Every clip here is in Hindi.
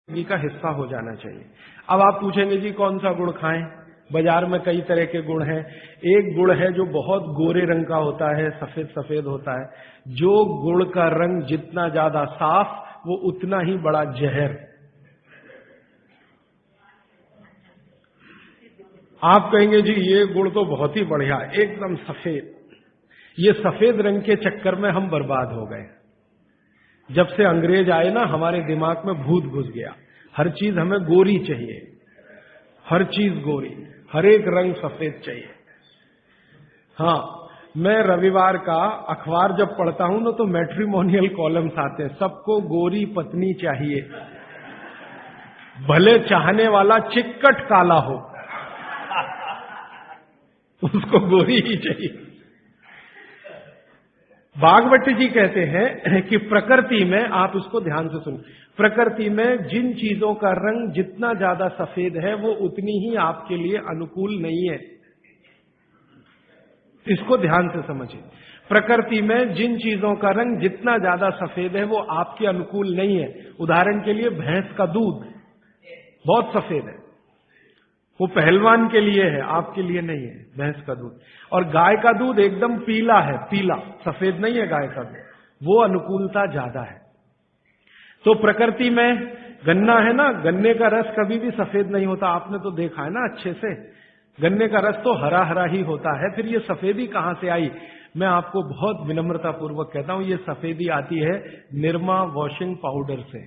जिंदगी का हिस्सा हो जाना चाहिए। अब आप पूछेंगे जी कौन सा गुड़ खाएं? बाजार में कई तरह के गुड़ हैं। एक गुड़ है जो बहुत गोरे रंग का होता है, सफेद सफेद होता है। जो गुड़ का रंग जितना ज्यादा साफ वो उतना ही बड़ा जहर। आप कहेंगे जी ये गुड़ तो बहुत ही बढ़िया, एकदम सफेद। ये सफेद रंग के चक्कर में हम बर्बाद हो गए। जब से अंग्रेज आए ना, हमारे दिमाग में भूत घुस गया। हर चीज हमें गोरी चाहिए, हर चीज गोरी, हर एक रंग सफेद चाहिए। हाँ, मैं रविवार का अखबार जब पढ़ता हूं ना तो मैट्रिमोनियल कॉलम्स आते हैं, सबको गोरी पत्नी चाहिए, भले चाहने वाला चिक्कट काला हो उसको गोरी ही चाहिए। भागवत जी कहते हैं कि प्रकृति में, आप इसको ध्यान से सुनिए, प्रकृति में जिन चीजों का रंग जितना ज्यादा सफेद है वो उतनी ही आपके लिए अनुकूल नहीं है। इसको ध्यान से समझिए। प्रकृति में जिन चीजों का रंग जितना ज्यादा सफेद है वो आपके अनुकूल नहीं है। उदाहरण के लिए भैंस का दूध बहुत सफेद है, वो पहलवान के लिए है, आपके लिए नहीं है भैंस का दूध। और गाय का दूध एकदम पीला है, पीला, सफेद नहीं है गाय का दूध, वो अनुकूलता ज्यादा है। तो प्रकृति में गन्ना है ना, गन्ने का रस कभी भी सफेद नहीं होता, आपने तो देखा है ना अच्छे से। गन्ने का रस तो हरा हरा ही होता है, फिर ये सफेदी कहां से आई? मैं आपको बहुत विनम्रता पूर्वक कहता हूं, ये सफेदी आती है निरमा वॉशिंग पाउडर से।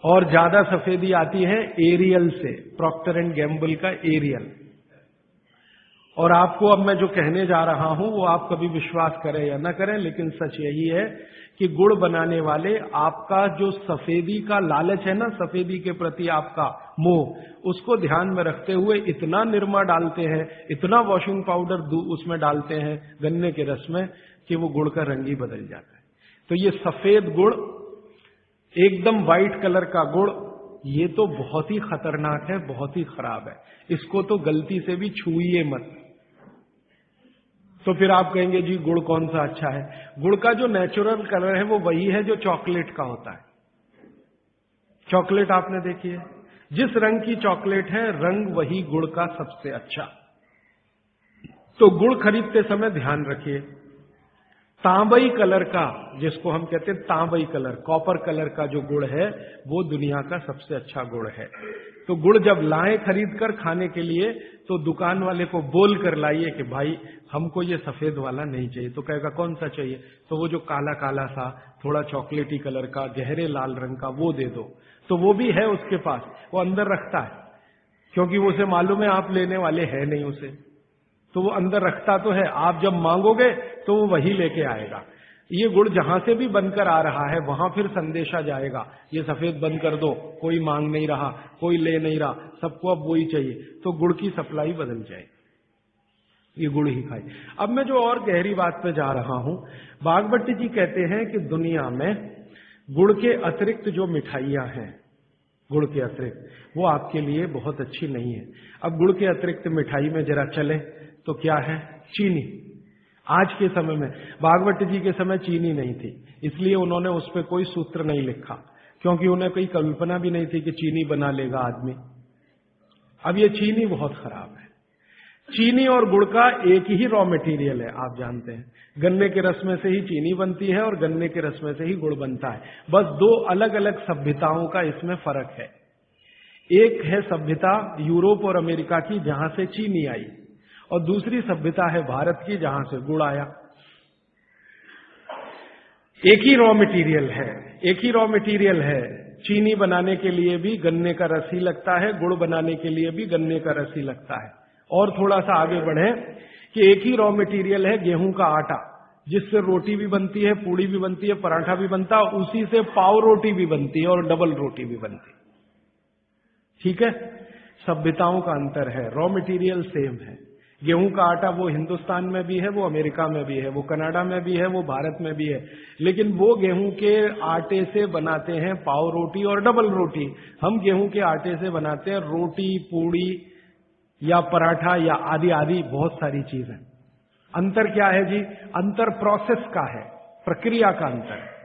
और ज्यादा सफेदी आती है एरियल से, प्रॉक्टर एंड गैम्बल का एरियल। और आपको अब मैं जो कहने जा रहा हूं वो आप कभी विश्वास करें या ना करें, लेकिन सच यही है कि गुड़ बनाने वाले आपका जो सफेदी का लालच है ना, सफेदी के प्रति आपका मोह, उसको ध्यान में रखते हुए इतना निरमा डालते हैं, इतना वॉशिंग पाउडर उसमें डालते हैं गन्ने के रस में कि वो गुड़ का रंग ही बदल जाता है। तो ये सफेद गुड़, एकदम व्हाइट कलर का गुड़, ये तो बहुत ही खतरनाक है, बहुत ही खराब है। इसको तो गलती से भी छूइए मत। तो फिर आप कहेंगे जी गुड़ कौन सा अच्छा है? गुड़ का जो नेचुरल कलर है वो वही है जो चॉकलेट का होता है। चॉकलेट आपने देखी है, जिस रंग की चॉकलेट है रंग वही गुड़ का सबसे अच्छा। तो गुड़ खरीदते समय ध्यान रखिए, तांबई कलर का, जिसको हम कहते हैं तांबई कलर, कॉपर कलर का जो गुड़ है वो दुनिया का सबसे अच्छा गुड़ है। तो गुड़ जब लाएं खरीद कर खाने के लिए तो दुकान वाले को बोल कर लाइए कि भाई हमको ये सफेद वाला नहीं चाहिए। तो कहेगा कौन सा चाहिए? तो वो जो काला काला सा, थोड़ा चॉकलेटी कलर का, गहरे लाल रंग का, वो दे दो। तो वो भी है उसके पास, वो अंदर रखता है, क्योंकि उसे मालूम है आप लेने वाले हैं नहीं उसे, तो वो अंदर रखता तो है। आप जब मांगोगे तो वो वही लेके आएगा। ये गुड़ जहां से भी बनकर आ रहा है वहां फिर संदेशा जाएगा, ये सफेद बंद कर दो, कोई मांग नहीं रहा, कोई ले नहीं रहा, सबको अब वही चाहिए। तो गुड़ की सप्लाई बदल जाए, ये गुड़ ही खाए। अब मैं जो और गहरी बात पे जा रहा हूं, भागवत जी कहते हैं कि दुनिया में गुड़ के अतिरिक्त जो मिठाइयां हैं, गुड़ के अतिरिक्त, वो आपके लिए बहुत अच्छी नहीं है। अब गुड़ के अतिरिक्त मिठाई में जरा चले तो क्या है? चीनी। आज के समय में, भागवत जी के समय चीनी नहीं थी, इसलिए उन्होंने उस पर कोई सूत्र नहीं लिखा, क्योंकि उन्हें कोई कल्पना भी नहीं थी कि चीनी बना लेगा आदमी। अब ये चीनी बहुत खराब है। चीनी और गुड़ का एक ही रॉ मटेरियल है, आप जानते हैं। गन्ने के रस में से ही चीनी बनती है और गन्ने के रस में से ही गुड़ बनता है। बस दो अलग अलग सभ्यताओं का इसमें फर्क है। एक है सभ्यता यूरोप और अमेरिका की, जहां से चीनी आई, और दूसरी सभ्यता है भारत की, जहां से गुड़ आया। एक ही रॉ मटेरियल है, एक ही रॉ मटेरियल है। चीनी बनाने के लिए भी गन्ने का रस ही लगता है, गुड़ बनाने के लिए भी गन्ने का रस ही लगता है। और थोड़ा सा आगे बढ़े कि एक ही रॉ मटेरियल है गेहूं का आटा, जिससे रोटी भी बनती है, पूड़ी भी बनती है, पराठा भी बनता है, उसी से पाव रोटी भी बनती है और डबल रोटी भी बनती है। ठीक है, सभ्यताओं का अंतर है, रॉ मटेरियल सेम है। गेहूं का आटा वो हिंदुस्तान में भी है, वो अमेरिका में भी है, वो कनाडा में भी है, वो भारत में भी है, लेकिन वो गेहूं के आटे से बनाते हैं पाव रोटी और डबल रोटी। हम गेहूं के आटे से बनाते हैं रोटी, पूड़ी या पराठा या आदि आदि बहुत सारी चीजें। अंतर क्या है जी? अंतर प्रोसेस का है, प्रक्रिया का अंतर है।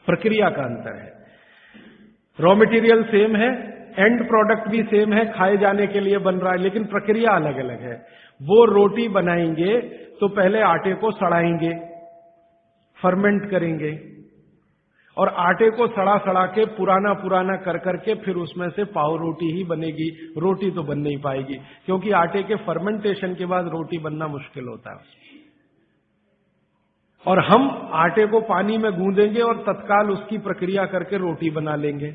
प्रक्रिया का अंतर है। रॉ मटेरियल सेम है, एंड प्रोडक्ट भी सेम है, खाए जाने के लिए बन रहा है, लेकिन प्रक्रिया अलग अलग है। वो रोटी बनाएंगे तो पहले आटे को सड़ाएंगे, फर्मेंट करेंगे, और आटे को सड़ा सड़ा के पुराना कर करके फिर उसमें से पाव रोटी ही बनेगी। रोटी तो बन नहीं पाएगी, क्योंकि आटे के फर्मेंटेशन के बाद रोटी बनना मुश्किल होता है। और हम आटे को पानी में गूंदेंगे और तत्काल उसकी प्रक्रिया करके रोटी बना लेंगे।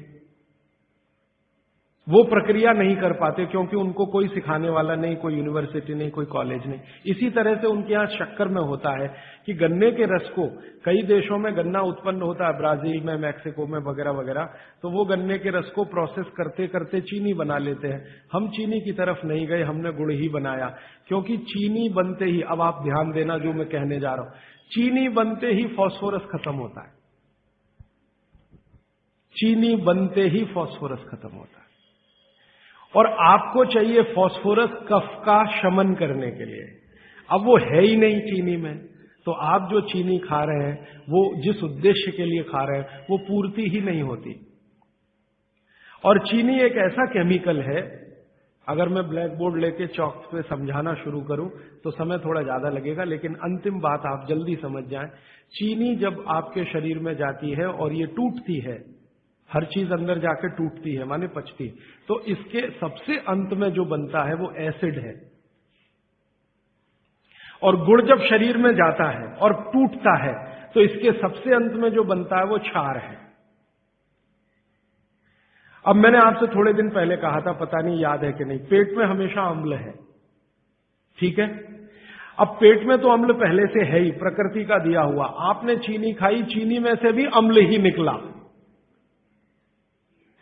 वो प्रक्रिया नहीं कर पाते, क्योंकि उनको कोई सिखाने वाला नहीं, कोई यूनिवर्सिटी नहीं, कोई कॉलेज नहीं। इसी तरह से उनके यहाँ शक्कर में होता है कि गन्ने के रस को, कई देशों में गन्ना उत्पन्न होता है, ब्राजील में, मैक्सिको में वगैरह वगैरह, तो वो गन्ने के रस को प्रोसेस करते करते चीनी बना लेते हैं। हम चीनी की तरफ नहीं गए, हमने गुड़ ही बनाया, क्योंकि चीनी बनते ही, अब आप ध्यान देना जो मैं कहने जा रहा हूं, चीनी बनते ही फास्फोरस खत्म होता है। चीनी बनते ही फास्फोरस खत्म होता है, और आपको चाहिए फास्फोरस कफ का शमन करने के लिए। अब वो है ही नहीं चीनी में, तो आप जो चीनी खा रहे हैं वो जिस उद्देश्य के लिए खा रहे हैं वो पूर्ति ही नहीं होती। और चीनी एक ऐसा केमिकल है, अगर मैं ब्लैक बोर्ड लेके चौक पे समझाना शुरू करूं तो समय थोड़ा ज्यादा लगेगा, लेकिन अंतिम बात आप जल्दी समझ जाएं। चीनी जब आपके शरीर में जाती है और ये टूटती है, हर चीज अंदर जाके टूटती है, माने पचती है, तो इसके सबसे अंत में जो बनता है वो एसिड है। और गुड़ जब शरीर में जाता है और टूटता है तो इसके सबसे अंत में जो बनता है वो क्षार है। अब मैंने आपसे थोड़े दिन पहले कहा था, पता नहीं याद है कि नहीं, पेट में हमेशा अम्ल है, ठीक है। अब पेट में तो अम्ल पहले से है ही, प्रकृति का दिया हुआ। आपने चीनी खाई, चीनी में से भी अम्ल ही निकला,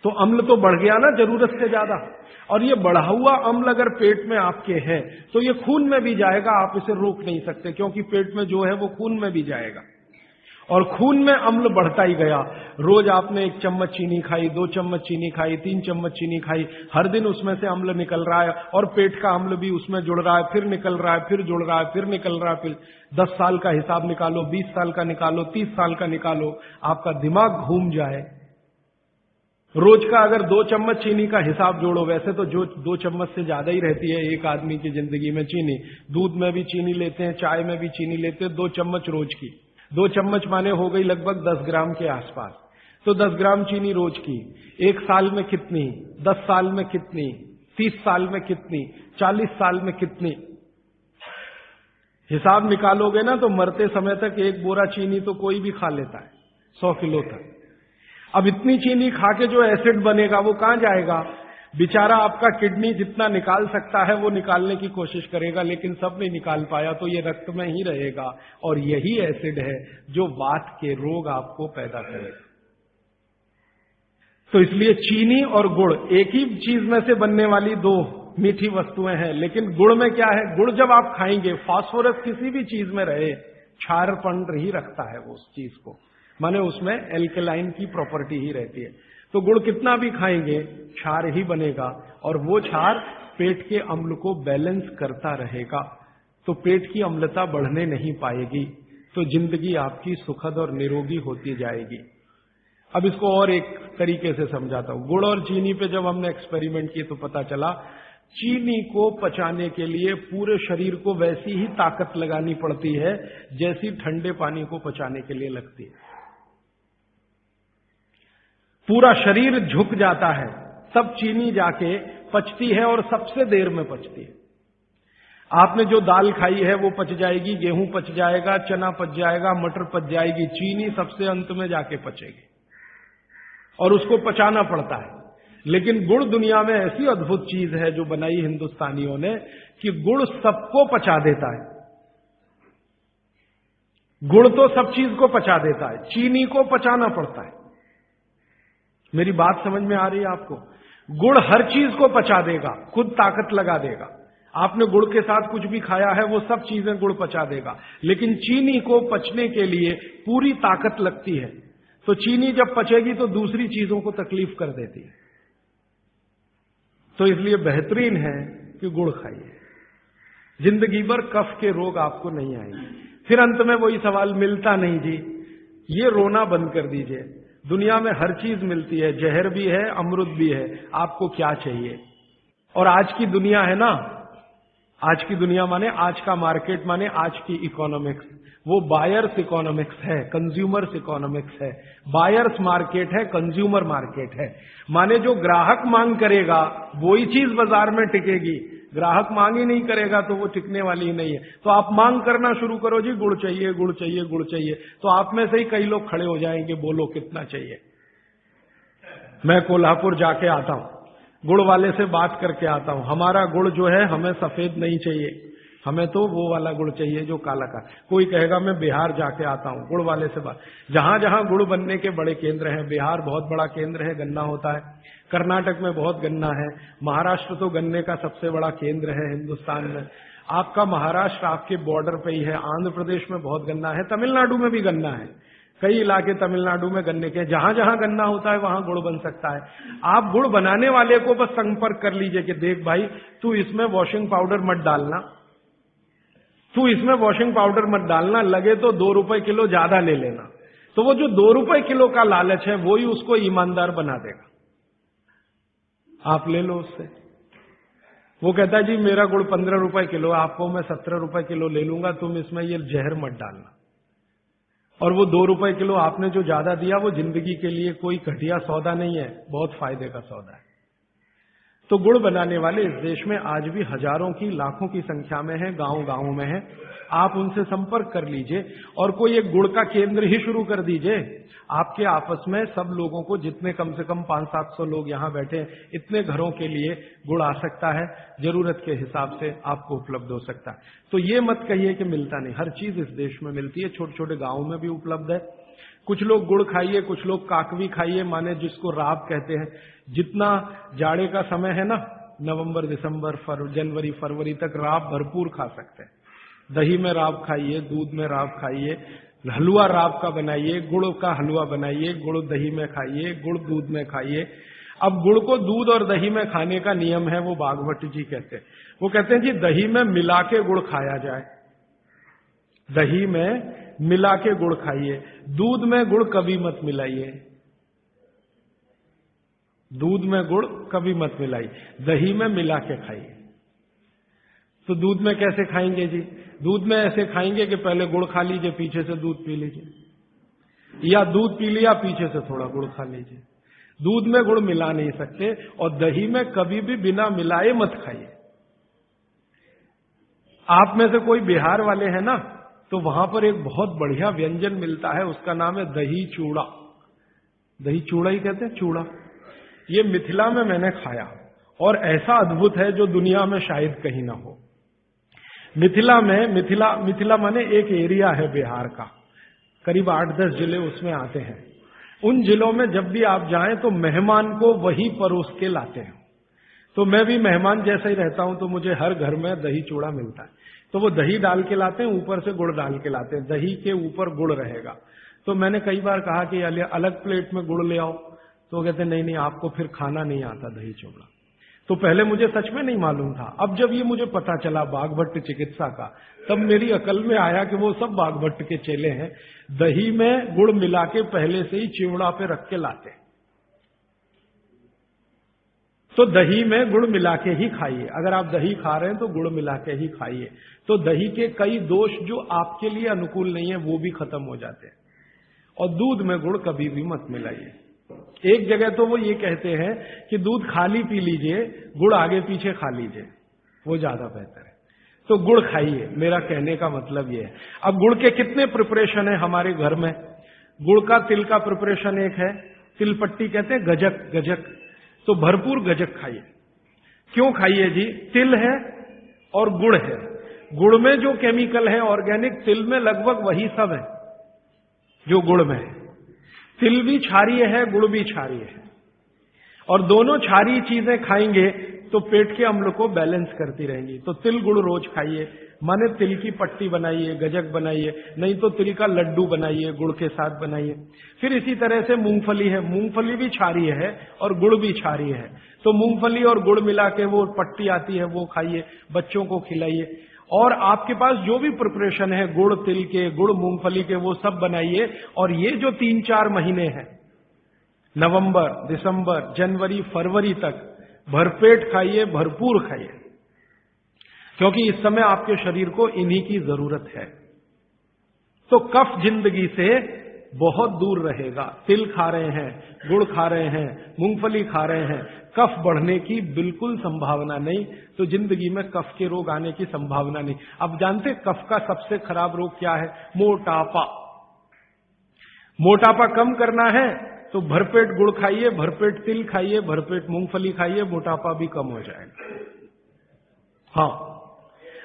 तो अम्ल तो बढ़ गया ना जरूरत से ज्यादा। और ये बढ़ा हुआ अम्ल अगर पेट में आपके है तो ये खून में भी जाएगा, आप इसे रोक नहीं सकते, क्योंकि पेट में जो है वो खून में भी जाएगा। और खून में अम्ल बढ़ता ही गया। रोज आपने 1 चम्मच चीनी खाई, 2 चम्मच चीनी खाई, 3 चम्मच चीनी खाई, हर दिन उसमें से अम्ल निकल रहा है, और पेट का अम्ल भी उसमें जुड़ रहा है, फिर निकल रहा है, फिर जुड़ रहा है, फिर निकल रहा है। फिर 10 साल का हिसाब निकालो, 20 साल का निकालो, 30 साल का निकालो, आपका दिमाग घूम जाए। रोज का अगर 2 चम्मच चीनी का हिसाब जोड़ो, वैसे तो जो 2 चम्मच से ज्यादा ही रहती है एक आदमी की जिंदगी में चीनी। दूध में भी चीनी लेते हैं, चाय में भी चीनी लेते हैं, 2 चम्मच रोज की। 2 चम्मच माने हो गई लगभग 10 ग्राम के आसपास। तो 10 ग्राम चीनी रोज की, 1 साल में कितनी, 10 साल में कितनी, 30 साल में कितनी, 40 साल में कितनी, हिसाब निकालोगे ना तो मरते समय तक 1 बोरा चीनी तो कोई भी खा लेता है, 100 किलो तक। अब इतनी चीनी खा के जो एसिड बनेगा वो कहां जाएगा? बेचारा आपका किडनी जितना निकाल सकता है वो निकालने की कोशिश करेगा, लेकिन सब नहीं निकाल पाया, तो ये रक्त में ही रहेगा। और यही एसिड है जो वात के रोग आपको पैदा करेगा। तो इसलिए चीनी और गुड़ एक ही चीज में से बनने वाली 2 मीठी वस्तुएं हैं, लेकिन गुड़ में क्या है, गुड़ जब आप खाएंगे, फास्फोरस किसी भी चीज में रहे क्षारपन ही रखता है वो उस चीज को, माने उसमें एल्कलाइन की प्रॉपर्टी ही रहती है। तो गुड़ कितना भी खाएंगे क्षार ही बनेगा, और वो क्षार पेट के अम्ल को बैलेंस करता रहेगा, तो पेट की अम्लता बढ़ने नहीं पाएगी, तो जिंदगी आपकी सुखद और निरोगी होती जाएगी। अब इसको और एक तरीके से समझाता हूं। गुड़ और चीनी पे जब हमने एक्सपेरिमेंट किए तो पता चला चीनी को पचाने के लिए पूरे शरीर को वैसी ही ताकत लगानी पड़ती है जैसी ठंडे पानी को पचाने के लिए लगती है। पूरा शरीर झुक जाता है, तब चीनी जाके पचती है, और सबसे देर में पचती है। आपने जो दाल खाई है वो पच जाएगी, गेहूं पच जाएगा, चना पच जाएगा, मटर पच जाएगी, चीनी सबसे अंत में जाके पचेगी, और उसको पचाना पड़ता है। लेकिन गुड़ दुनिया में ऐसी अद्भुत चीज है जो बनाई हिंदुस्तानियों ने, कि गुड़ सबको पचा देता है। गुड़ तो सब चीज को पचा देता है, चीनी को पचाना पड़ता है। मेरी बात समझ में आ रही है आपको? गुड़ हर चीज को पचा देगा, खुद ताकत लगा देगा। आपने गुड़ के साथ कुछ भी खाया है वो सब चीजें गुड़ पचा देगा, लेकिन चीनी को पचने के लिए पूरी ताकत लगती है। तो चीनी जब पचेगी तो दूसरी चीजों को तकलीफ कर देती है। तो इसलिए बेहतरीन है कि गुड़ खाइए, जिंदगी भर कफ के रोग आपको नहीं आएंगे। फिर अंत में वही सवाल, मिलता नहीं जी, ये रोना बंद कर दीजिए। दुनिया में हर चीज मिलती है, जहर भी है, अमृत भी है, आपको क्या चाहिए? और आज की दुनिया है ना, आज की दुनिया माने आज का मार्केट, माने आज की इकोनॉमिक्स, वो बायर्स इकोनॉमिक्स है, कंज्यूमर्स इकोनॉमिक्स है। बायर्स मार्केट है, कंज्यूमर मार्केट है। माने जो ग्राहक मांग करेगा वही चीज बाजार में टिकेगी, ग्राहक मांग ही नहीं करेगा तो वो टिकने वाली ही नहीं है। तो आप मांग करना शुरू करो, जी गुड़ चाहिए, गुड़ चाहिए, गुड़ चाहिए, तो आप में से ही कई लोग खड़े हो जाएंगे, बोलो कितना चाहिए। मैं कोल्हापुर जाके आता हूं, गुड़ वाले से बात करके आता हूं, हमारा गुड़ जो है हमें सफेद नहीं चाहिए, हमें तो वो वाला गुड़ चाहिए जो काला का। कोई कहेगा मैं बिहार जाके आता हूं, गुड़ वाले से बात। जहां जहां गुड़ बनने के बड़े केंद्र हैं, बिहार बहुत बड़ा केंद्र है, गन्ना होता है, कर्नाटक में बहुत गन्ना है, महाराष्ट्र तो गन्ने का सबसे बड़ा केंद्र है हिंदुस्तान में। आपका महाराष्ट्र आपके बॉर्डर पे ही है, आंध्र प्रदेश में बहुत गन्ना है, तमिलनाडु में भी गन्ना है, कई इलाके तमिलनाडु में गन्ने के। जहां जहां गन्ना होता है वहां गुड़ बन सकता है। आप गुड़ बनाने वाले को बस संपर्क कर लीजिए कि देख भाई, तू इसमें वॉशिंग पाउडर मत डालना, तू इसमें वॉशिंग पाउडर मत डालना, लगे तो 2 रुपए किलो ज्यादा ले लेना। तो वो जो 2 रुपए किलो का लालच है वो ही उसको ईमानदार बना देगा। आप ले लो उससे। वो कहता है जी मेरा गुड़ 15 रुपए किलो, आपको मैं 17 रुपए किलो ले लूंगा, तुम इसमें ये जहर मत डालना। और वो 2 रुपए किलो आपने जो ज्यादा दिया वो जिंदगी के लिए कोई घटिया सौदा नहीं है, बहुत फायदे का सौदा है। तो गुड़ बनाने वाले इस देश में आज भी हजारों की, लाखों की संख्या में है, गांव गांव में है। आप उनसे संपर्क कर लीजिए और कोई एक गुड़ का केंद्र ही शुरू कर दीजिए। आपके आपस में सब लोगों को, जितने कम से कम 500-700 लोग यहां बैठे हैं, इतने घरों के लिए गुड़ आ सकता है, जरूरत के हिसाब से आपको उपलब्ध हो सकता है। तो ये मत कहिए कि मिलता नहीं, हर चीज इस देश में मिलती है, छोटे छोटे गांवों में भी उपलब्ध है। कुछ लोग गुड़ खाइए, कुछ लोग काकवी खाइए, माने जिसको राब कहते हैं। जितना जाड़े का समय है ना, नवंबर, दिसंबर, जनवरी, फरवरी तक राब भरपूर खा सकते हैं। दही में राब खाइए, दूध में राब खाइए, हलवा राब का बनाइए, गुड़ का हलवा बनाइए, गुड़ दही में खाइए, गुड़ दूध में खाइए। अब गुड़ को दूध और दही में खाने का नियम है, वो बागभट्ट जी कहते हैं। वो कहते हैं जी दही में मिला के गुड़ खाया जाए, दही में मिला के गुड़ खाइए, दूध में गुड़ कभी मत मिलाइए, दूध में गुड़ कभी मत मिलाइए, दही में मिला के खाइए। तो दूध में कैसे खाएंगे जी? दूध में ऐसे खाएंगे कि पहले गुड़ खा लीजिए, पीछे से दूध पी लीजिए, या दूध पी लिया पीछे से थोड़ा गुड़ खा लीजिए। दूध में गुड़ मिला नहीं सकते, और दही में कभी भी बिना मिलाए मत खाइए। आप में से कोई बिहार वाले हैं ना, तो वहां पर एक बहुत बढ़िया व्यंजन मिलता है, उसका नाम है दही चूड़ा। दही चूड़ा ही कहते हैं, चूड़ा। ये मिथिला में मैंने खाया और ऐसा अद्भुत है जो दुनिया में शायद कहीं ना हो। मिथिला में, मिथिला माने एक एरिया है बिहार का, करीब 8-10 जिले उसमें आते हैं। उन जिलों में जब भी आप जाएं तो मेहमान को वही परोस के लाते हैं। तो मैं भी मेहमान जैसा ही रहता हूं, तो मुझे हर घर में दही चूड़ा मिलता है। तो वो दही डाल के लाते हैं, ऊपर से गुड़ डाल के लाते हैं, दही के ऊपर गुड़ रहेगा। तो मैंने कई बार कहा कि अलग प्लेट में गुड़ ले आओ, तो कहते नहीं नहीं, आपको फिर खाना नहीं आता दही चूड़ा। तो पहले मुझे सच में नहीं मालूम था। अब जब ये मुझे पता चला बागभट्ट चिकित्सा का, तब मेरी अकल में आया कि वो सब बागभट्ट के चेले हैं, दही में गुड़ मिला के पहले से ही चिवड़ा पे रख के लाते। तो दही में गुड़ मिला के ही खाइए। अगर आप दही खा रहे हैं तो गुड़ मिला के ही खाइए। तो दही के कई दोष जो आपके लिए अनुकूल नहीं है वो भी खत्म हो जाते हैं। और दूध में गुड़ कभी भी मत मिलाइए। एक जगह तो वो ये कहते हैं कि दूध खाली पी लीजिए, गुड़ आगे पीछे खा लीजिए, वो ज्यादा बेहतर है। तो गुड़ खाइए, मेरा कहने का मतलब ये है। अब गुड़ के कितने प्रिपरेशन है हमारे घर में? गुड़ का, तिल का प्रिपरेशन एक है, तिल पट्टी कहते हैं, गजक, गजक। तो भरपूर गजक खाइए। क्यों खाइए जी? तिल है और गुड़ है। गुड़ में जो केमिकल है ऑर्गेनिक, तिल में लगभग वही सब है जो गुड़ में है। तिल भी क्षारीय है, गुड़ भी क्षारीय है, और दोनों क्षारीय चीजें खाएंगे तो पेट के अम्ल को बैलेंस करती रहेंगी। तो तिल गुड़ रोज खाइए, माने तिल की पट्टी बनाइए, गजक बनाइए, नहीं तो तिल का लड्डू बनाइए, गुड़ के साथ बनाइए। फिर इसी तरह से मूंगफली है, मूंगफली भी क्षारीय है और गुड़ भी क्षारीय है। तो मूंगफली और गुड़ मिला के वो पट्टी आती है, वो खाइए, बच्चों को खिलाइए। और आपके पास जो भी प्रिपरेशन है गुड़ तिल के, गुड़ मूंगफली के, वो सब बनाइए। और ये जो 3-4 महीने हैं, नवंबर, दिसंबर, जनवरी, फरवरी तक भरपेट खाइए, भरपूर खाइए, क्योंकि इस समय आपके शरीर को इन्हीं की जरूरत है। तो कफ जिंदगी से बहुत दूर रहेगा। तिल खा रहे हैं, गुड़ खा रहे हैं, मूंगफली खा रहे हैं, कफ बढ़ने की बिल्कुल संभावना नहीं। तो जिंदगी में कफ के रोग आने की संभावना नहीं। अब जानते कफ का सबसे खराब रोग क्या है? मोटापा। मोटापा कम करना है तो भरपेट गुड़ खाइए, भरपेट तिल खाइए, भरपेट मूंगफली खाइए, मोटापा भी कम हो जाएगा। हाँ,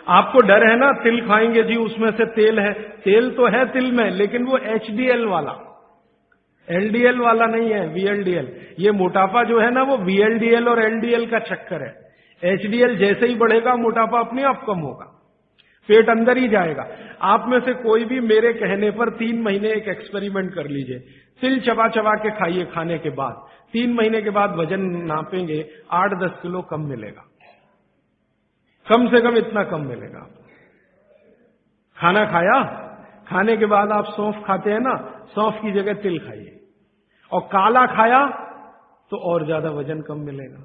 आपको डर है ना, तिल खाएंगे जी उसमें से तेल है। तेल तो है तिल में, लेकिन वो HDL वाला, LDL वाला नहीं है, VLDL। ये मोटापा जो है ना, वो VLDL और LDL का चक्कर है। HDL जैसे ही बढ़ेगा, मोटापा अपने आप कम होगा, पेट अंदर ही जाएगा। आप में से कोई भी मेरे कहने पर 3 महीने एक एक्सपेरिमेंट कर लीजिए। तिल चबा चबा के खाइए, खाने के बाद 3 महीने के बाद वजन नापेंगे, 8-10 किलो कम मिलेगा, कम से कम इतना कम मिलेगा। खाना खाया, खाने के बाद आप सौंफ खाते हैं ना, सौंफ की जगह तिल खाइए। और काला खाया तो और ज्यादा वजन कम मिलेगा।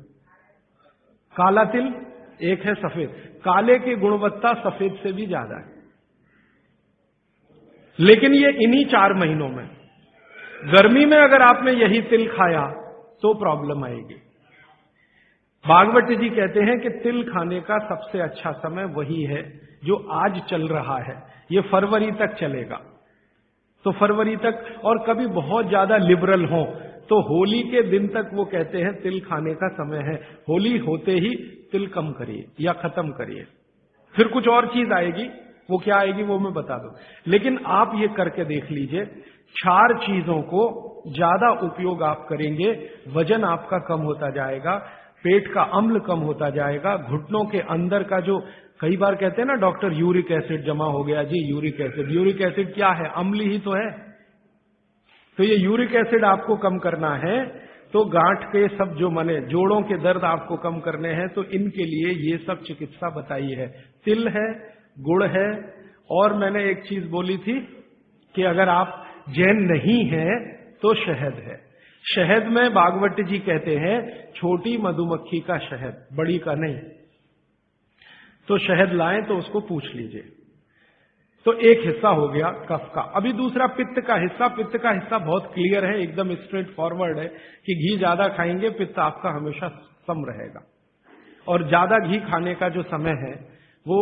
काला तिल एक है, सफेद। काले की गुणवत्ता सफेद से भी ज्यादा है। लेकिन ये इन्हीं 4 महीनों में, गर्मी में अगर आपने यही तिल खाया तो प्रॉब्लम आएगी। भागवत जी कहते हैं कि तिल खाने का सबसे अच्छा समय वही है जो आज चल रहा है। ये फरवरी तक चलेगा। तो फरवरी तक, और कभी बहुत ज्यादा लिबरल हो तो होली के दिन तक वो कहते हैं तिल खाने का समय है। होली होते ही तिल कम करिए या खत्म करिए। फिर कुछ और चीज आएगी, वो क्या आएगी वो मैं बता दूं। लेकिन आप ये करके देख लीजिए, 4 चीजों को ज्यादा उपयोग आप करेंगे, वजन आपका कम होता जाएगा, पेट का अम्ल कम होता जाएगा, घुटनों के अंदर का जो कई बार कहते हैं ना डॉक्टर, यूरिक एसिड जमा हो गया जी, यूरिक एसिड। यूरिक एसिड क्या है? अम्ल ही तो है। तो ये यूरिक एसिड आपको कम करना है, तो गांठ के सब जो मने जोड़ों के दर्द आपको कम करने हैं, तो इनके लिए ये सब चिकित्सा बताई है। तिल है, गुड़ है, और मैंने एक चीज बोली थी कि अगर आप जैन नहीं हैं तो शहद है। शहद में भागवत जी कहते हैं छोटी मधुमक्खी का शहद, बड़ी का नहीं। तो शहद लाएं तो उसको पूछ लीजिए। तो एक हिस्सा हो गया कफ का। अभी दूसरा पित्त का हिस्सा। पित्त का हिस्सा बहुत क्लियर है, एकदम स्ट्रेट फॉरवर्ड है कि घी ज्यादा खाएंगे पित्त आपका हमेशा सम रहेगा। और ज्यादा घी खाने का जो समय है वो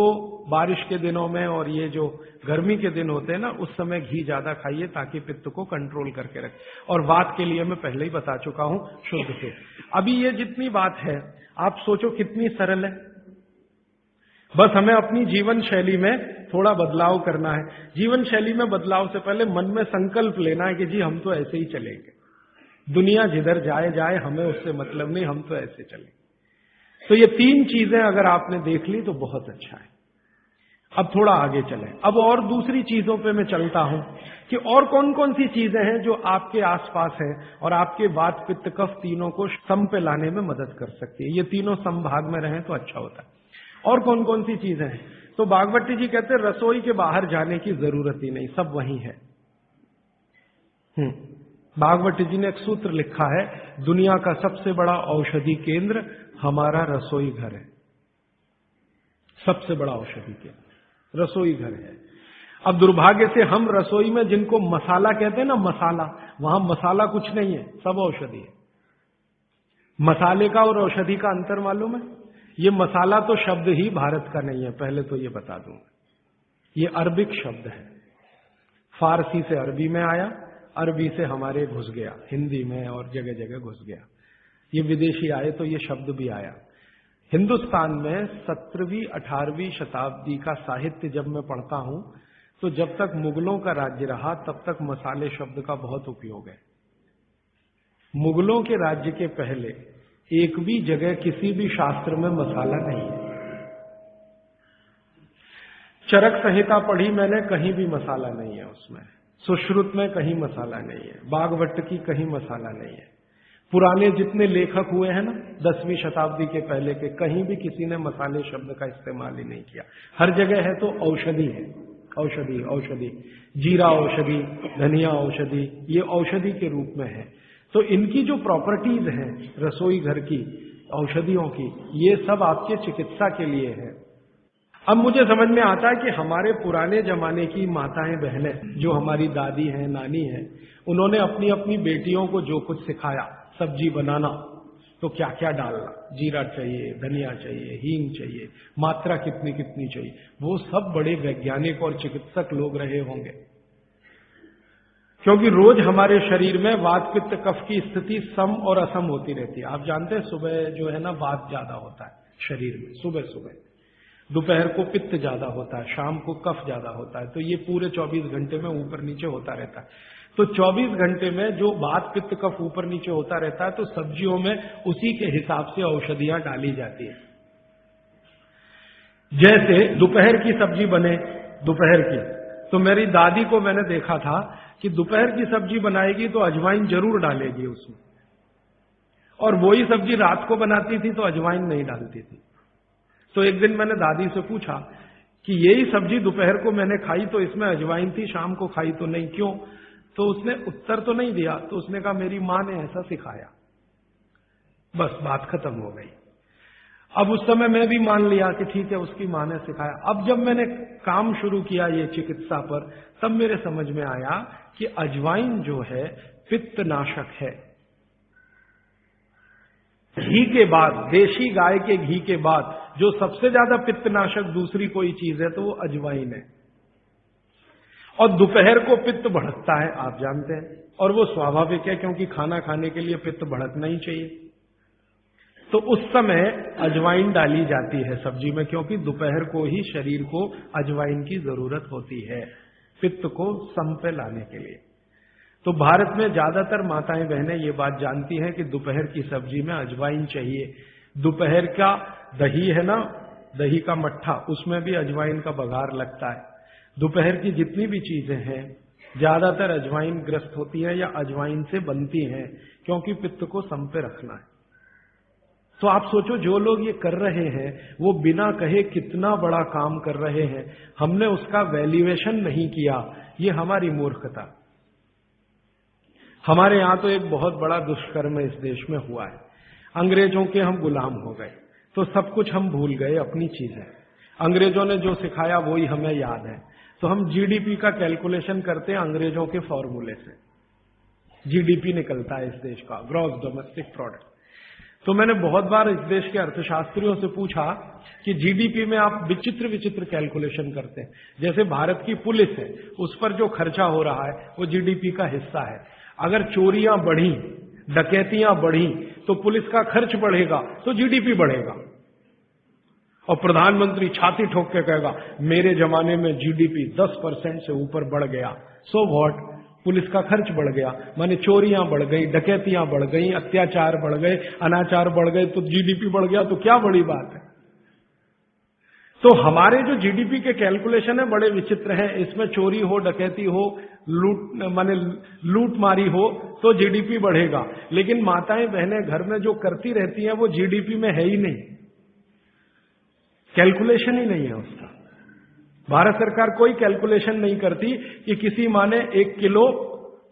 बारिश के दिनों में और ये जो गर्मी के दिन होते हैं ना, उस समय घी ज्यादा खाइए ताकि पित्त को कंट्रोल करके रखे। और वात के लिए मैं पहले ही बता चुका हूं, शुद्ध से। अभी ये जितनी बात है आप सोचो कितनी सरल है। बस हमें अपनी जीवन शैली में थोड़ा बदलाव करना है। जीवन शैली में बदलाव से पहले मन में संकल्प लेना है कि जी हम तो ऐसे ही चलेंगे, दुनिया जिधर जाए जाए, हमें उससे मतलब नहीं, हम तो ऐसे चलेंगे। तो ये 3 चीजें अगर आपने देख ली तो बहुत अच्छा है। अब थोड़ा आगे चलें। अब और दूसरी चीजों पे मैं चलता हूं कि और कौन कौन सी चीजें हैं जो आपके आसपास हैं और आपके वात पित्त कफ तीनों को सम पे लाने में मदद कर सकती है। ये तीनों समभाग में रहें तो अच्छा होता है। और कौन कौन सी चीजें हैं? तो भागवत जी कहते हैं रसोई के बाहर जाने की जरूरत ही नहीं, सब वहीं है। भागवत जी ने एक सूत्र लिखा है, दुनिया का सबसे बड़ा औषधि केंद्र हमारा रसोई घर है। सबसे बड़ा औषधि केंद्र रसोई घर है। अब दुर्भाग्य से हम रसोई में जिनको मसाला कहते हैं ना, मसाला, वहां मसाला कुछ नहीं है, सब औषधि है। मसाले का और औषधि का अंतर मालूम है? ये मसाला तो शब्द ही भारत का नहीं है, पहले तो ये बता दूं। ये अरबिक शब्द है, फारसी से अरबी में आया, अरबी से हमारे घुस गया, हिंदी में और जगह जगह घुस गया। ये विदेशी आए तो ये शब्द भी आया। हिंदुस्तान में 17वीं 18वीं शताब्दी का साहित्य जब मैं पढ़ता हूं तो जब तक मुगलों का राज्य रहा तब तक मसाले शब्द का बहुत उपयोग है। मुगलों के राज्य के पहले एक भी जगह किसी भी शास्त्र में मसाला नहीं है। चरक संहिता पढ़ी मैंने, कहीं भी मसाला नहीं है उसमें। सुश्रुत में कहीं मसाला नहीं है, भागवत की कहीं मसाला नहीं है। पुराने जितने लेखक हुए हैं ना 10वीं शताब्दी के पहले के, कहीं भी किसी ने मसाले शब्द का इस्तेमाल ही नहीं किया। हर जगह है तो औषधि है, औषधि औषधि, जीरा औषधि, धनिया औषधि, ये औषधि के रूप में है। तो इनकी जो प्रॉपर्टीज हैं रसोई घर की औषधियों की, ये सब आपके चिकित्सा के लिए है। अब मुझे समझ में आता है कि हमारे पुराने जमाने की माताएं बहनें, जो हमारी दादी हैं, नानी हैं, उन्होंने अपनी अपनी बेटियों को जो कुछ सिखाया, सब्जी बनाना तो क्या क्या डालना, जीरा चाहिए, धनिया चाहिए, हींग चाहिए, मात्रा कितनी कितनी चाहिए, वो सब बड़े वैज्ञानिक और चिकित्सक लोग रहे होंगे। क्योंकि रोज हमारे शरीर में वात पित्त कफ की स्थिति सम और असम होती रहती है। आप जानते हैं सुबह जो है ना वात ज्यादा होता है शरीर में, सुबह सुबह, दोपहर को पित्त ज्यादा होता है, शाम को कफ ज्यादा होता है। तो ये पूरे 24 घंटे में ऊपर नीचे होता रहता है। तो 24 घंटे में जो वात पित्त कफ ऊपर नीचे होता रहता है, तो सब्जियों में उसी के हिसाब से औषधियां डाली जाती है। जैसे दोपहर की सब्जी बने, दोपहर की, तो मेरी दादी को मैंने देखा था कि दोपहर की सब्जी बनाएगी तो अजवाइन जरूर डालेगी उसमें, और वही सब्जी रात को बनाती थी तो अजवाइन नहीं डालती थी। तो एक दिन मैंने दादी से पूछा कि यही सब्जी दोपहर को मैंने खाई तो इसमें अजवाइन थी, शाम को खाई तो नहीं, क्यों? तो उसने उत्तर तो नहीं दिया। तो उसने कहा मेरी मां ने ऐसा सिखाया। बस बात खत्म हो गई। अब उस समय मैं भी मान लिया कि ठीक है, उसकी मां ने सिखाया। अब जब मैंने काम शुरू किया ये चिकित्सा पर, तब मेरे समझ में आया कि अजवाइन जो है पित्तनाशक है। घी के बाद, देशी गाय के घी के बाद जो सबसे ज्यादा पित्तनाशक दूसरी कोई चीज है तो वो अजवाइन है। और दोपहर को पित्त भड़कता है, आप जानते हैं, और वो स्वाभाविक है क्योंकि खाना खाने के लिए पित्त भड़कना ही चाहिए। तो उस समय अजवाइन डाली जाती है सब्जी में, क्योंकि दोपहर को ही शरीर को अजवाइन की जरूरत होती है पित्त को सम पे लाने के लिए। तो भारत में ज्यादातर माताएं बहनें ये बात जानती हैं कि दोपहर की सब्जी में अजवाइन चाहिए। दोपहर का दही है ना, दही का मट्ठा, उसमें भी अजवाइन का बघार लगता है। दोपहर की जितनी भी चीजें हैं ज्यादातर अजवाइन ग्रस्त होती है या अजवाइन से बनती हैं, क्योंकि पित्त को सम पे रखना है। तो आप सोचो, जो लोग ये कर रहे हैं वो बिना कहे कितना बड़ा काम कर रहे हैं, हमने उसका वैल्यूएशन नहीं किया, ये हमारी मूर्खता। हमारे यहां तो एक बहुत बड़ा दुष्कर्म इस देश में हुआ है। अंग्रेजों के हम गुलाम हो गए, तो सब कुछ हम भूल गए, अपनी चीजें। अंग्रेजों ने जो सिखाया वही हमें याद है। तो हम जीडीपी का कैलकुलेशन करते हैं अंग्रेजों के फॉर्मूले से। जीडीपी निकलता है इस देश का, ग्रॉस डोमेस्टिक प्रोडक्ट। तो मैंने बहुत बार इस देश के अर्थशास्त्रियों से पूछा कि जीडीपी में आप विचित्र विचित्र कैलकुलेशन करते हैं। जैसे भारत की पुलिस है, उस पर जो खर्चा हो रहा है वो जीडीपी का हिस्सा है। अगर चोरियां बढ़ी, डकैतियां बढ़ी, तो पुलिस का खर्च बढ़ेगा तो जीडीपी बढ़ेगा। और प्रधानमंत्री छाती ठोक के कहेगा मेरे जमाने में जीडीपी 10% से ऊपर बढ़ गया। सो व्हाट, पुलिस का खर्च बढ़ गया, माने चोरियां बढ़ गई, डकैतियां बढ़ गई, अत्याचार बढ़ गए, अनाचार बढ़ गए, तो जीडीपी बढ़ गया, तो क्या बड़ी बात है। तो हमारे जो जीडीपी के कैलकुलेशन है बड़े विचित्र हैं। इसमें चोरी हो, डकैती हो, लूट मारी हो तो जीडीपी बढ़ेगा, लेकिन माताएं बहनें घर में जो करती रहती हैं वो जीडीपी में है ही नहीं, कैलकुलेशन ही नहीं है उसका। भारत सरकार कोई कैलकुलेशन नहीं करती कि किसी माँ ने 1 किलो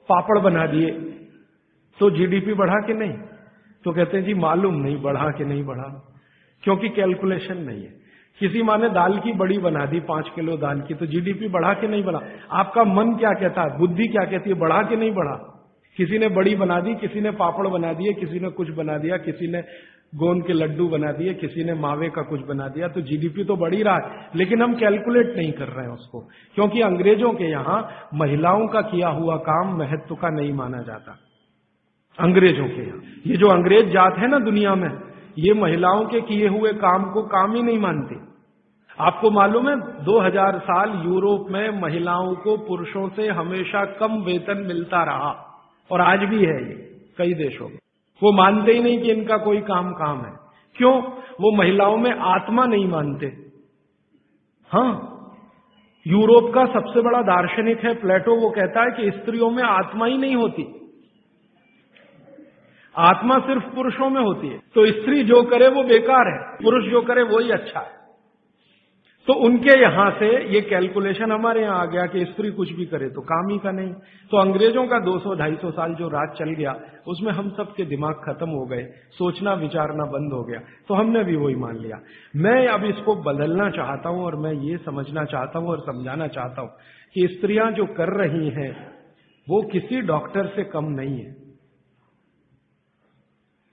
पापड़ बना दिए तो जीडीपी बढ़ा कि नहीं। तो कहते हैं जी मालूम नहीं बढ़ा कि नहीं बढ़ा, क्योंकि कैलकुलेशन नहीं है। किसी माँ ने दाल की बड़ी बना दी, 5 किलो दाल की, तो जीडीपी बढ़ा कि नहीं बढ़ा। आपका मन क्या कहता है, बुद्धि क्या कहती है, बढ़ा कि नहीं बढ़ा। किसी ने बड़ी बना दी, किसी ने पापड़ बना दिए, किसी ने कुछ बना दिया, किसी ने गोंद के लड्डू बना दिए, किसी ने मावे का कुछ बना दिया, तो जीडीपी तो बढ़ ही रहा है, लेकिन हम कैलकुलेट नहीं कर रहे हैं उसको, क्योंकि अंग्रेजों के यहां महिलाओं का किया हुआ काम महत्व का नहीं माना जाता। अंग्रेजों के यहां ये जो अंग्रेज जात है ना दुनिया में, ये महिलाओं के किए हुए काम को काम ही नहीं मानती। आपको मालूम है 2000 साल यूरोप में महिलाओं को पुरुषों से हमेशा कम वेतन मिलता रहा, और आज भी है ये कई देशों में। वो मानते ही नहीं कि इनका कोई काम है। क्यों? वो महिलाओं में आत्मा नहीं मानते। हाँ, यूरोप का सबसे बड़ा दार्शनिक है प्लेटो, वो कहता है कि स्त्रियों में आत्मा ही नहीं होती। आत्मा सिर्फ पुरुषों में होती है, तो स्त्री जो करे वो बेकार है, पुरुष जो करे वही अच्छा है। तो उनके यहां से ये कैलकुलेशन हमारे यहां आ गया कि स्त्री कुछ भी करे तो काम ही का नहीं। तो अंग्रेजों का 200-250 साल जो राज चल गया उसमें हम सबके दिमाग खत्म हो गए, सोचना विचारना बंद हो गया, तो हमने भी वही मान लिया। मैं अब इसको बदलना चाहता हूं और मैं ये समझना चाहता हूं और समझाना चाहता हूं कि स्त्रियां जो कर रही हैं वो किसी डॉक्टर से कम नहीं है।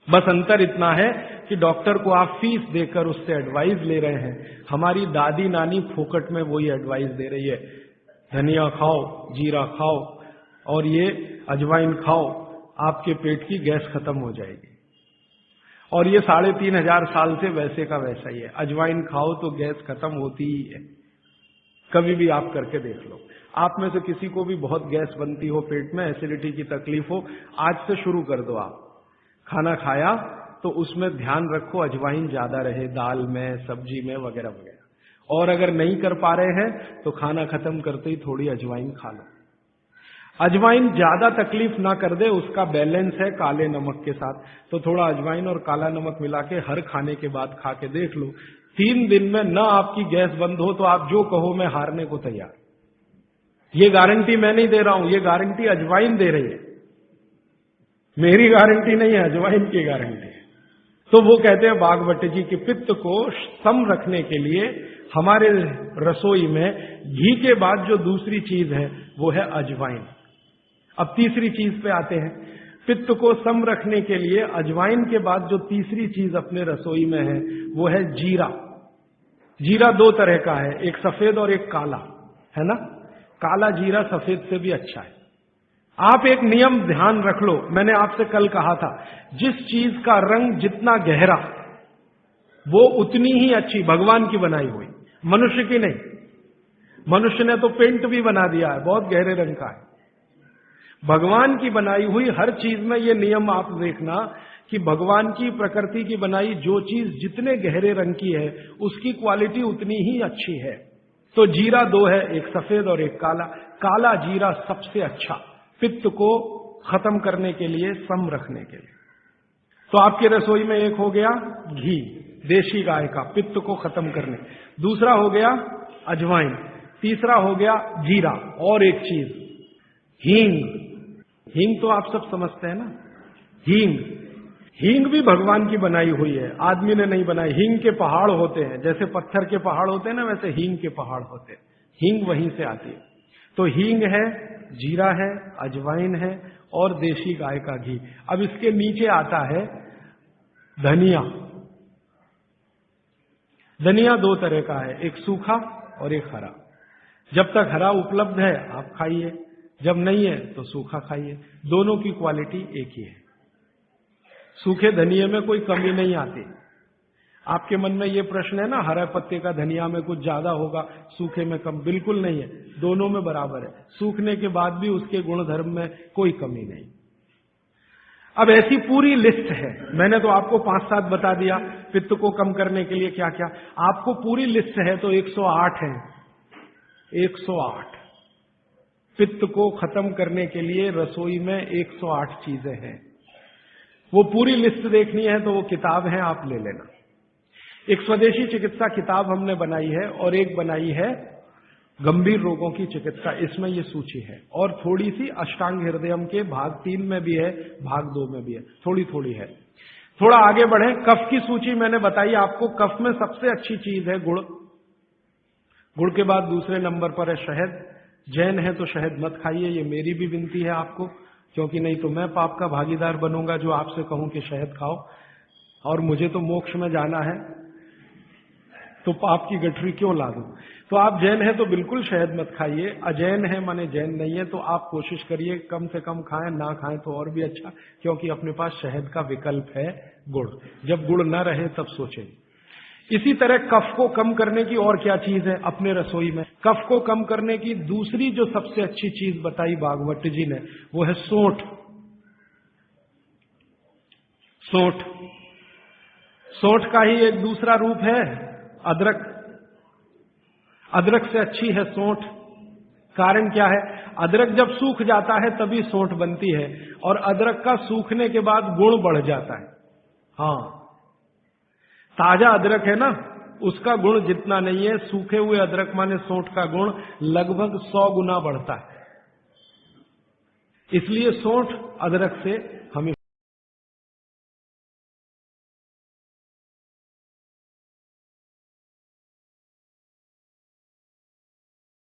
बस अंतर इतना है कि डॉक्टर को आप फीस देकर उससे एडवाइस ले रहे हैं, हमारी दादी नानी फोकट में वही एडवाइस दे रही है, धनिया खाओ, जीरा खाओ और ये अजवाइन खाओ, आपके पेट की गैस खत्म हो जाएगी। और ये 3500 साल से वैसे का वैसा ही है, अजवाइन खाओ तो गैस खत्म होती ही है। कभी भी आप करके देख लो। आप में से किसी को भी बहुत गैस बनती हो, पेट में एसिडिटी की तकलीफ हो, आज से शुरू कर दो। आप खाना खाया तो उसमें ध्यान रखो अजवाइन ज्यादा रहे, दाल में, सब्जी में, वगैरह वगैरह। और अगर नहीं कर पा रहे हैं तो खाना खत्म करते ही थोड़ी अजवाइन खा लो। अजवाइन ज्यादा तकलीफ ना कर दे, उसका बैलेंस है काले नमक के साथ, तो थोड़ा अजवाइन और काला नमक मिला के हर खाने के बाद खा के देख लो। 3 दिन में ना आपकी गैस बंद हो तो आप जो कहो मैं हारने को तैयार। ये गारंटी मैं नहीं दे रहा हूं, ये गारंटी अजवाइन दे रही है, मेरी गारंटी नहीं है, अजवाइन की गारंटी है। तो वो कहते हैं बागवट जी कि पित्त को सम रखने के लिए हमारे रसोई में घी के बाद जो दूसरी चीज है वो है अजवाइन। अब तीसरी चीज पे आते हैं। पित्त को सम रखने के लिए अजवाइन के बाद जो तीसरी चीज अपने रसोई में है वो है जीरा। जीरा 2 तरह का है, एक सफेद और एक काला, है ना। काला जीरा सफेद से भी अच्छा है। आप एक नियम ध्यान रख लो, मैंने आपसे कल कहा था, जिस चीज का रंग जितना गहरा वो उतनी ही अच्छी, भगवान की बनाई हुई, मनुष्य की नहीं। मनुष्य ने तो पेंट भी बना दिया है, बहुत गहरे रंग का है। भगवान की बनाई हुई हर चीज में ये नियम आप देखना कि भगवान की प्रकृति की बनाई जो चीज जितने गहरे रंग की है उसकी क्वालिटी उतनी ही अच्छी है। तो जीरा 2 है, एक सफेद और एक काला। काला जीरा सबसे अच्छा, पित्त को खत्म करने के लिए, सम रखने के लिए। तो आपकी रसोई में एक हो गया घी देशी गाय का, पित्त को खत्म करने। दूसरा हो गया अजवाइन, तीसरा हो गया जीरा, और एक चीज हींग। हींग तो आप सब समझते हैं ना, हींग। हींग भी भगवान की बनाई हुई है, आदमी ने नहीं बनाई। हींग के पहाड़ होते हैं, जैसे पत्थर के पहाड़ होते हैं ना, वैसे हींग के पहाड़ होते हैं। हींग वहीं से आती है। तो हींग है, जीरा है, अजवाइन है और देशी गाय का घी। अब इसके नीचे आता है धनिया। धनिया 2 तरह का है, एक सूखा और एक हरा। जब तक हरा उपलब्ध है आप खाइए, जब नहीं है तो सूखा खाइए, दोनों की क्वालिटी एक ही है। सूखे धनिये में कोई कमी नहीं आती। आपके मन में ये प्रश्न है ना, हरे पत्ते का धनिया में कुछ ज्यादा होगा, सूखे में कम, बिल्कुल नहीं है, दोनों में बराबर है। सूखने के बाद भी उसके गुण धर्म में कोई कमी नहीं। अब ऐसी पूरी लिस्ट है, मैंने तो आपको 5-7 बता दिया पित्त को कम करने के लिए क्या क्या। आपको पूरी लिस्ट है तो 108 है। 108 पित्त को खत्म करने के लिए रसोई में 108 चीजें हैं। वो पूरी लिस्ट देखनी है तो वो किताब है, आप ले लेना। एक स्वदेशी चिकित्सा किताब हमने बनाई है और एक बनाई है गंभीर रोगों की चिकित्सा, इसमें ये सूची है। और थोड़ी सी अष्टांग हृदयम के भाग 3 में भी है, भाग 2 में भी है, थोड़ी थोड़ी है। थोड़ा आगे बढ़े, कफ की सूची मैंने बताई आपको। कफ में सबसे अच्छी चीज है गुड़। गुड़ के बाद दूसरे नंबर पर है शहद। जैन है तो शहद मत खाइए, ये मेरी भी विनती है आपको, क्योंकि नहीं तो मैं पाप का भागीदार बनूंगा जो आपसे कहूं कि शहद खाओ, और मुझे तो मोक्ष में जाना है, तो पाप की गठरी क्यों ला दूं। तो आप जैन है तो बिल्कुल शहद मत खाइए। अजैन है माने जैन नहीं है तो आप कोशिश करिए कम से कम खाएं, ना खाएं तो और भी अच्छा, क्योंकि अपने पास शहद का विकल्प है गुड़। जब गुड़ न रहे तब सोचें। इसी तरह कफ को कम करने की और क्या चीज है अपने रसोई में। कफ को कम करने की दूसरी जो सबसे अच्छी चीज बताई भागवत जी ने वो है सौंठ। सौंठ, सौंठ का ही एक दूसरा रूप है अदरक। अदरक से अच्छी है सौंठ। कारण क्या है, अदरक जब सूख जाता है तभी सोंठ बनती है, और अदरक का सूखने के बाद गुण बढ़ जाता है। हाँ, ताजा अदरक है ना, उसका गुण जितना नहीं है, सूखे हुए अदरक माने सोंठ का गुण लगभग 100 गुना बढ़ता है। इसलिए सोंठ अदरक से